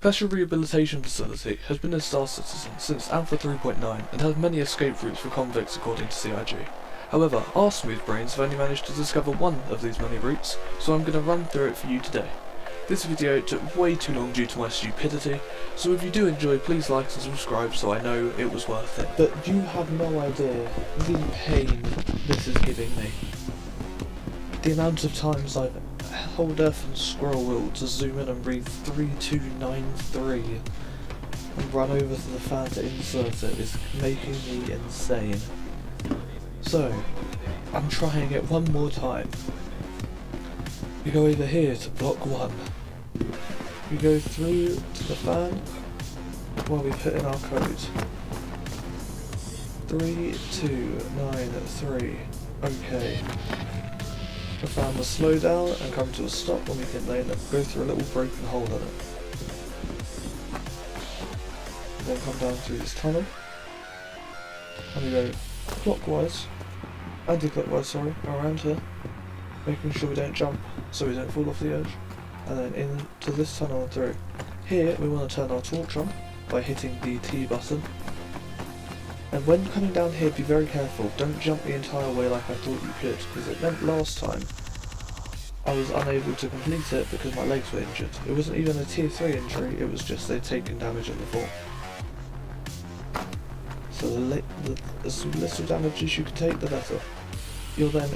Klesher Rehabilitation Facility has been in Star Citizen since Alpha 3.9 and has many escape routes for convicts according to CIG. However, our smooth brains have only managed to discover one of these many routes, so I'm going to run through it for you today. This video took way too long due to my stupidity, so if you do enjoy, please like and subscribe so I know it was worth it. But you have no idea the pain this is giving me. The amount of times I've held F and scroll wheel to zoom in and read 3293 and run over to the fan to insert it is making me insane. So, I'm trying it one more time. We go over here to block 1. We go through to the fan while we put in our code. 3293. Okay. The fan will slow down and come to a stop when we can then go through a little broken hole in it. Then come down through this tunnel. And we go clockwise, anti-clockwise, sorry, around here, making sure we don't jump so we don't fall off the edge. And then into this tunnel and through. Here we want to turn our torch on by hitting the T button. And when coming down here, be very careful, don't jump the entire way like I thought you could, because it meant last time I was unable to complete it because my legs were injured. It wasn't even a tier 3 injury, it was just they'd taken damage in the fall. So as little damage as you can take, the better. You'll then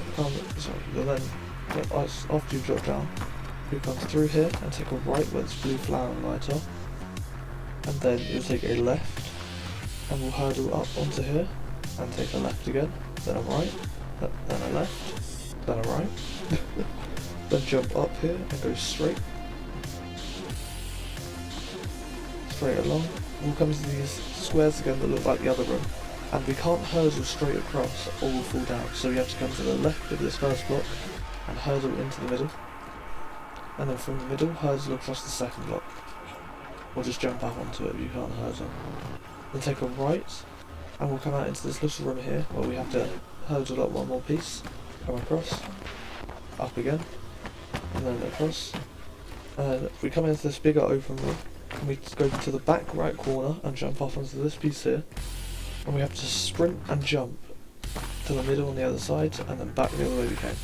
after you drop down, you'll come through here and take a right where this blue flower light off, and then you'll take a left and we'll hurdle up onto here and take a left again, then a right, then a left, then a right, then jump up here and go straight along. We'll come to these squares again that look like the other room, and we can't hurdle straight across or we'll fall down, so we have to come to the left of this first block and hurdle into the middle, and then from the middle hurdle across the second block, or just jump up onto it if you can't hurdle. Then take a right, and we'll come out into this little room here where we have to hurdle up one more piece, come across, up again, and then across, and we come into this bigger open room, and we go to the back right corner and jump off onto this piece here, and we have to sprint and jump to the middle on the other side, and then back the other way we came.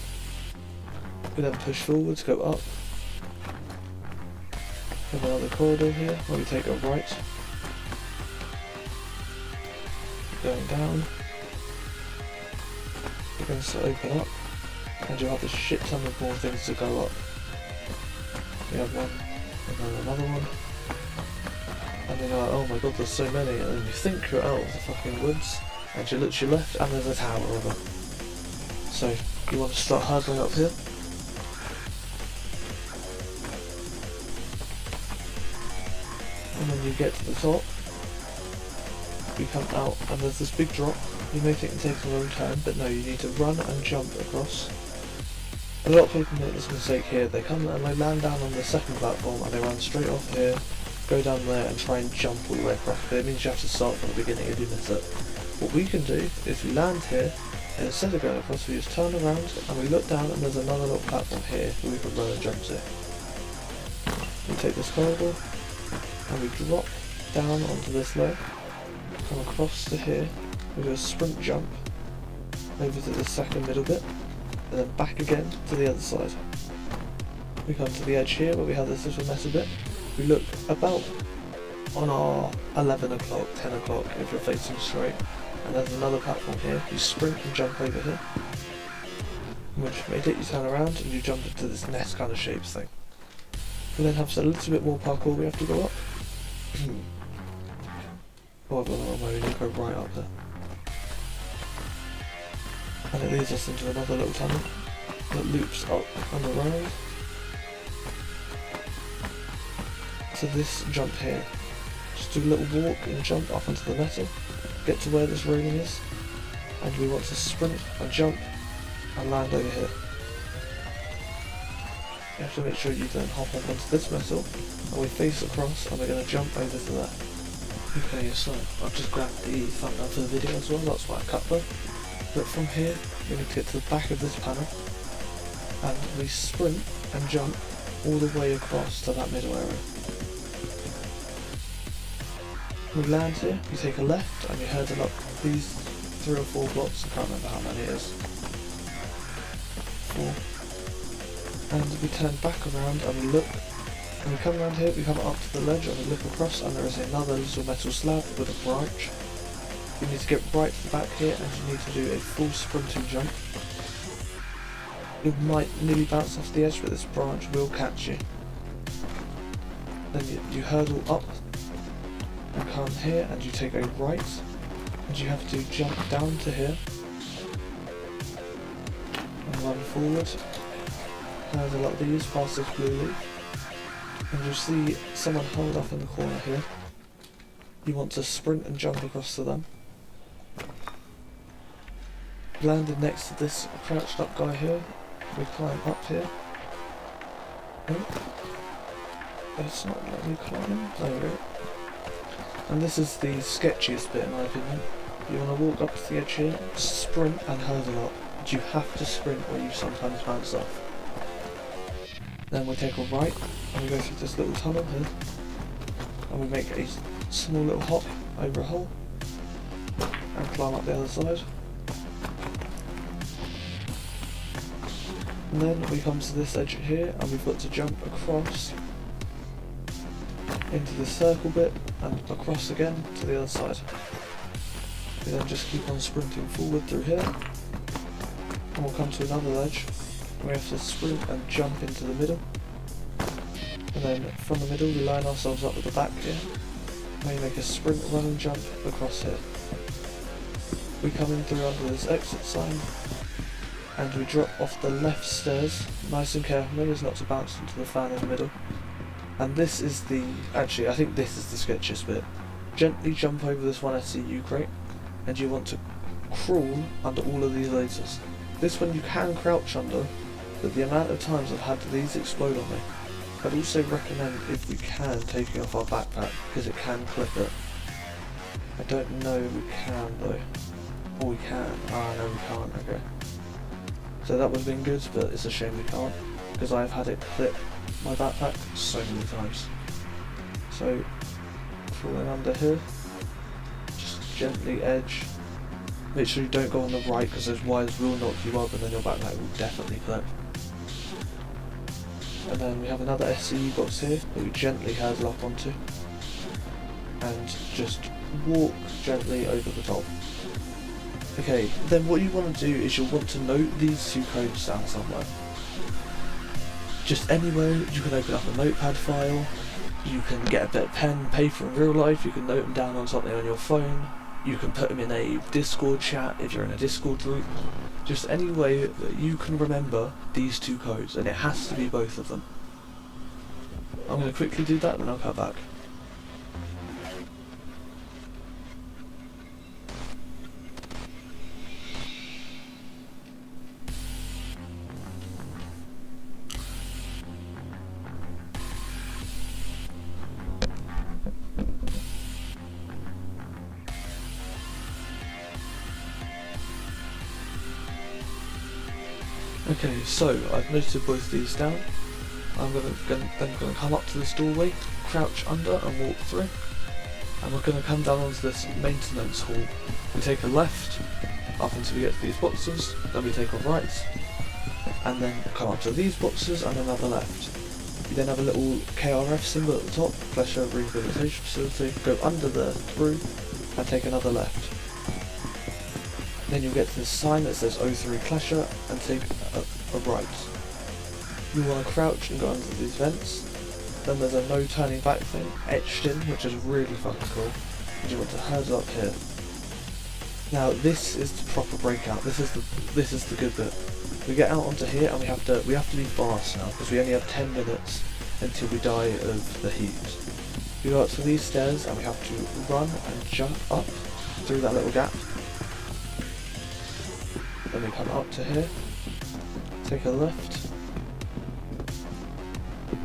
We then push forward to go up. We have another corridor here where we take a right, going down, you're going to open up, and you'll have a shit ton of more things to go up. You have one, and then another one, and then you're like, oh my god, there's so many, and then you think you're out of the fucking woods, and you look to your left, and there's a tower of them. So, you want to start hurdling up here. And when you get to the top, you come out and there's this big drop. You may think it takes a long time, but no, you need to run and jump across. A lot of people make this mistake here. They come and they land down on the second platform and they run straight off here, go down there and try and jump all the way across. But it means you have to start from the beginning if you miss it. What we can do is we land here, and instead of going across, we just turn around and we look down and there's another little platform here that we can run and jump to. We take this corridor and we drop down onto this layer, come across to here, we do a sprint jump over to the second middle bit, and then back again to the other side. We come to the edge here where we have this little metal bit. We look about on our 11 o'clock, 10 o'clock if you're facing straight, and there's another platform here. You sprint and jump over here. Once you've made it, you turn around and you jump into this nest kind of shapes thing. We then have a little bit more parkour we have to go up. Oh, I've gone the wrong way, we need to go right up there. And it leads us into another little tunnel that loops up on the road. So this jump here, just do a little walk and jump up onto the metal, get to where this railing is, and we want to sprint and jump and land over here. You have to make sure you then hop up onto this metal, and we face across and we're going to jump over to there. Okay, so I've just grabbed the thumbnail for the video as well, that's why I cut them. But from here, we need to get to the back of this panel, and we sprint and jump all the way across to that middle area. We land here, you take a left and you hurdle up these 3 or 4 blocks, I can't remember how many it is. 4. And we turn back around and we look. When we come around here, we come up to the ledge and we look across, and there is another little metal slab with a branch. You need to get right to the back here and you need to do a full sprinting jump. You might nearly bounce off the edge, but this branch will catch you. Then you hurdle up and come here and you take a right, and you have to jump down to here and run forward. Hurdle up these past this blue leaf. And you'll see someone held up in the corner here. You want to sprint and jump across to them. Landed next to this crouched up guy here. We climb up here. Oh. It's not letting me climb. There we go. And this is the sketchiest bit in my opinion. You want to walk up to the edge here, sprint and hurdle up. But you have to sprint or you sometimes bounce off. Then we take a right and we go through this little tunnel here. And we make a small little hop over a hole and climb up the other side. And then we come to this edge here and we've got to jump across into the circle bit and across again to the other side. We then just keep on sprinting forward through here and we'll come to another ledge. We have to sprint and jump into the middle, and then from the middle we line ourselves up at the back here, and we make a sprint, run and jump across here. We come in through under this exit sign and we drop off the left stairs, nice and carefully as not to bounce into the fan in the middle. And this is the, actually I think this is the sketchiest bit. Gently jump over this one SCU crate and you want to crawl under all of these lasers. This one you can crouch under, but the amount of times I've had these explode on me. I'd also recommend, if we can, taking off our backpack, because it can clip it. I don't know if we can though. Or we can. Ah no we can't, okay. So that would have been good, but it's a shame we can't, because I've had it clip my backpack so many times. So, crawling under here, just gently edge. Make sure you don't go on the right because those wires will knock you up and then your backpack will definitely clip. And then we have another SCU box here that we gently hurdle up onto and just walk gently over the top. Okay, then what you want to do is you'll want to note these 2 codes down somewhere. Just anywhere. You can open up a notepad file, you can get a bit of pen, paper in real life, you can note them down on something on your phone. You can put them in a Discord chat if you're in a Discord group. Just any way that you can remember these 2 codes, and it has to be both of them. I'm going to quickly do that and then I'll come back. Okay, so I've noted both these down. I'm then going to come up to this doorway, crouch under and walk through. And we're going to come down onto this maintenance hall. We take a left up until we get to these boxes, then we take a right, and then come up to these boxes and another left. You then have a little KRF symbol at the top, Klesher Rehabilitation Facility, go under there, through, and take another left. Then you'll get to this sign that says 03 Klesher and take a right. You want to crouch and go under these vents. Then there's a no turning back thing etched in, which is really fucking cool. And you want to hurdle up here. Now this is the proper breakout. This is the good bit. We get out onto here and we have to be fast now because we only have 10 minutes until we die of the heat. We go up to these stairs and we have to run and jump up through that little gap. Then we come up to here, take a left.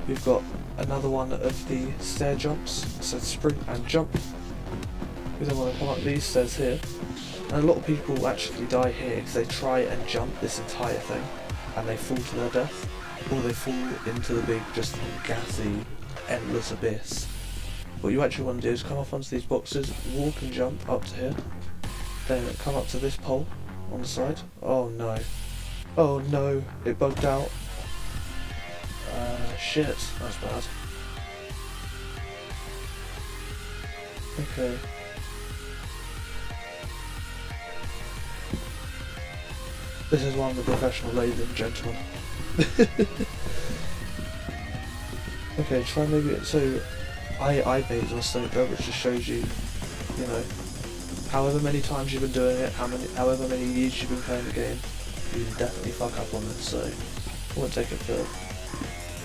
We've got another one of the stair jumps, so sprint and jump. We then want to come up these stairs here. And a lot of people actually die here because they try and jump this entire thing and they fall to their death, or they fall into the big, just gassy, endless abyss. What you actually want to do is come off onto these boxes, walk and jump up to here, then come up to this pole on the side. Oh no. Oh no, it bugged out. Shit, that's bad. Okay. This is why I'm a professional, ladies and gentlemen. Okay, try maybe, so I made a mistake there, which just shows you, you know, however many times you've been doing it, however many years you've been playing the game, you can definitely fuck up on this, so I won't take it for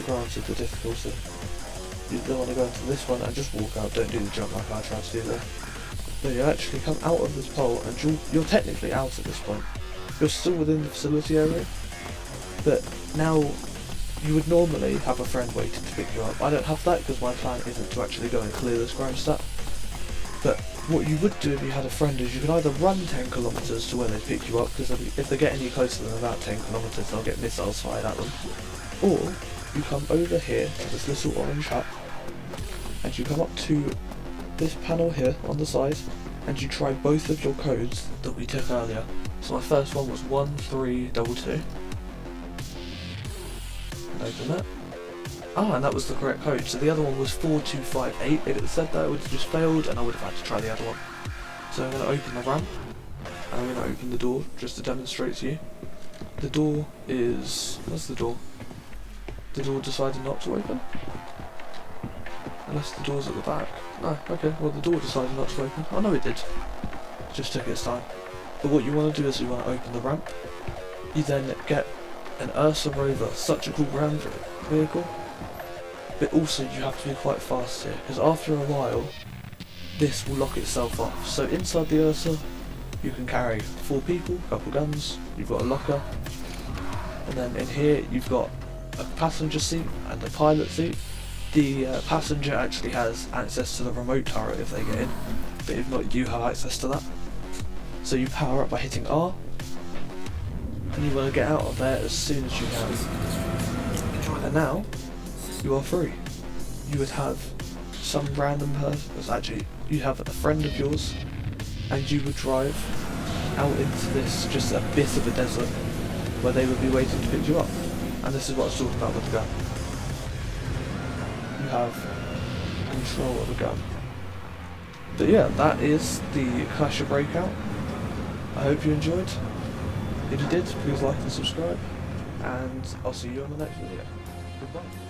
granted the difficulty. You don't want to go into this one and just walk out, don't do the jump like I tried to do there. No, you actually come out of this pole and you're technically out at this point. You're still within the facility area, but now you would normally have a friend waiting to pick you up. I don't have that because my plan isn't to actually go and clear this crime stat. But what you would do if you had a friend is you could either run 10 kilometers to where they pick you up, because if they get any closer than about 10 kilometers they'll get missiles fired at them. Or you come over here to this little orange hut and you come up to this panel here on the side and you try both of your codes that we took earlier. So my first one was 1322. Open that. Ah, and that was the correct code. So the other one was 4258. If it said that, it would have just failed and I would have had to try the other one. So I'm going to open the ramp and I'm going to open the door just to demonstrate to you. The door is... where's the door? The door decided not to open? Unless the door's at the back. No, okay, well the door decided not to open. Oh no, it did. It just took its time. But what you want to do is you want to open the ramp. You then get an Ursa Rover, such a cool ground vehicle. But also you have to be quite fast here, because after a while, this will lock itself off. So inside the Ursa, you can carry 4 people, a couple guns, you've got a locker, and then in here you've got a passenger seat and a pilot seat. The passenger actually has access to the remote turret if they get in, but if not, you have access to that. So you power up by hitting R, and you want to get out of there as soon as you can. And now, you are free. You would have some random person, actually, you'd have a friend of yours, and you would drive out into this, just a bit of a desert, where they would be waiting to pick you up. And this is what I was talking about with the gun. You have control of a gun. But yeah, that is the Klesher breakout. I hope you enjoyed. If you did, please like and subscribe, and I'll see you on the next video. Goodbye.